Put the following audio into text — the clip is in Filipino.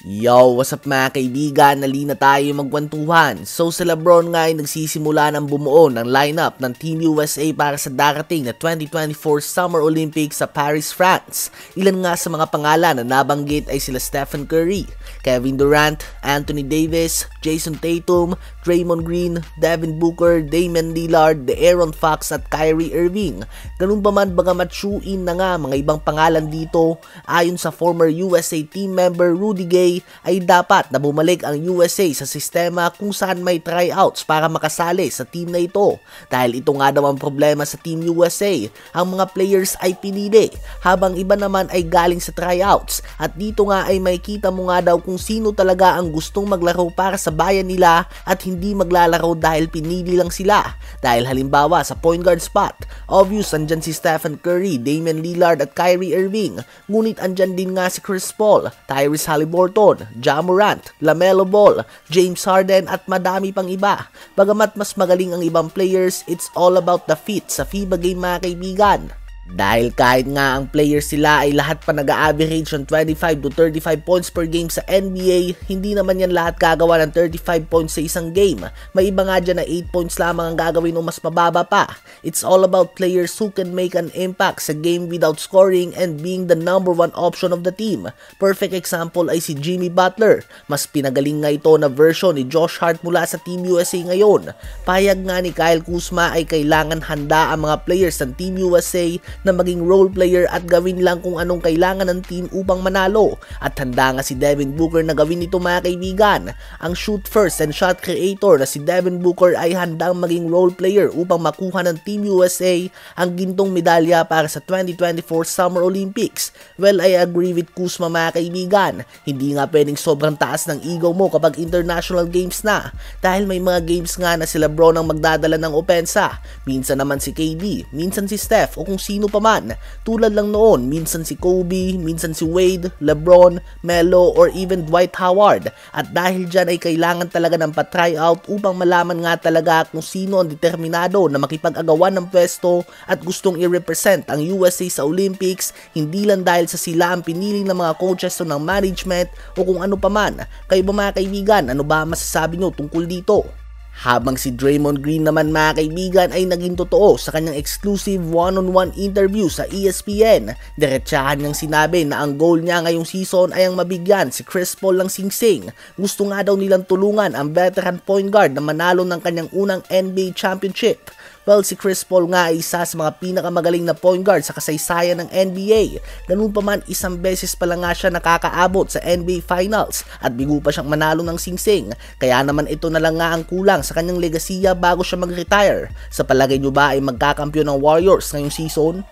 Yo, what's up mga kaibigan? Nali na tayo magkwentuhan. So sa Lebron nga ay nagsisimula ng bumuo ng lineup ng Team USA para sa darating na 2024 Summer Olympics sa Paris, France. Ilan nga sa mga pangalan na nabanggit ay sila Stephen Curry, Kevin Durant, Anthony Davis, Jason Tatum, Draymond Green, Devin Booker, Damian Lillard, De'Aaron Fox at Kyrie Irving. Ganun pa man bagamat syuin na nga mga ibang pangalan dito, ayon sa former USA team member Rudy Gay ay dapat na bumalik ang USA sa sistema kung saan may tryouts para makasali sa team na ito. Dahil ito nga daw ang problema sa Team USA, ang mga players ay pinili habang iba naman ay galing sa tryouts, at dito nga ay makikita mo nga daw kung sino talaga ang gustong maglaro para sa bayan nila at hindi maglalaro dahil pinili lang sila. Dahil halimbawa sa point guard spot, obvious andyan si Stephen Curry, Damian Lillard at Kyrie Irving, ngunit andyan din nga si Chris Paul, Tyrese Haliburton, Ja Morant, LaMelo Ball, James Harden at madami pang iba. Bagamat mas magaling ang ibang players, it's all about the fit sa FIBA game mga kaibigan. Dahil kahit nga ang players sila ay lahat pa nag-a-average ng 25 to 35 points per game sa NBA, hindi naman yan lahat gagawa ng 35 points sa isang game. May iba nga dyan na 8 points lamang ang gagawin o mas mababa pa. It's all about players who can make an impact sa game without scoring and being the number one option of the team. Perfect example ay si Jimmy Butler. Mas pinagaling nga ito na version ni Josh Hart mula sa Team USA ngayon. Payag nga ni Kyle Kuzma ay kailangan handa ang mga players ng Team USA na maging role player at gawin lang kung anong kailangan ng team upang manalo. At handa nga si Devin Booker na gawin ito mga kaibigan. Ang shoot first and shot creator na si Devin Booker ay handang maging role player upang makuha ng Team USA ang gintong medalya para sa 2024 Summer Olympics. Well, I agree with Kuzma mga kaibigan. Hindi nga pwedeng sobrang taas ng ego mo kapag international games na. Dahil may mga games nga na si Lebron ang magdadala ng opensa. Minsan naman si KD, minsan si Steph o kung sino pa man. Tulad lang noon, minsan si Kobe, minsan si Wade, LeBron, Melo, or even Dwight Howard. At dahil dyan ay kailangan talaga ng pa-tryout upang malaman nga talaga kung sino ang determinado na makipag-agawan ng pwesto at gustong i-represent ang USA sa Olympics, hindi lang dahil sa sila ang pinili ng mga coaches o ng management o kung ano pa man. Kayo ba mga kaibigan, ano ba masasabi nyo tungkol dito? Habang si Draymond Green naman mga kaibigan ay naging totoo sa kanyang exclusive one-on-one interview sa ESPN. Diretsahan niyang sinabi na ang goal niya ngayong season ay ang mabigyan si Chris Paul ng singsing. Gusto nga daw nilang tulungan ang veteran point guard na manalo ng kanyang unang NBA championship. Well, si Chris Paul nga ay isa sa mga pinakamagaling na point guard sa kasaysayan ng NBA. Ganun pa man, isang beses pa lang nga siya nakakaabot sa NBA Finals at bigo pa siyang manalo ng singsing. Kaya naman ito na lang nga ang kulang sa kanyang legasiya bago siya mag-retire. Sa palagay nyo ba ay magkakampiyon ng Warriors ngayong season?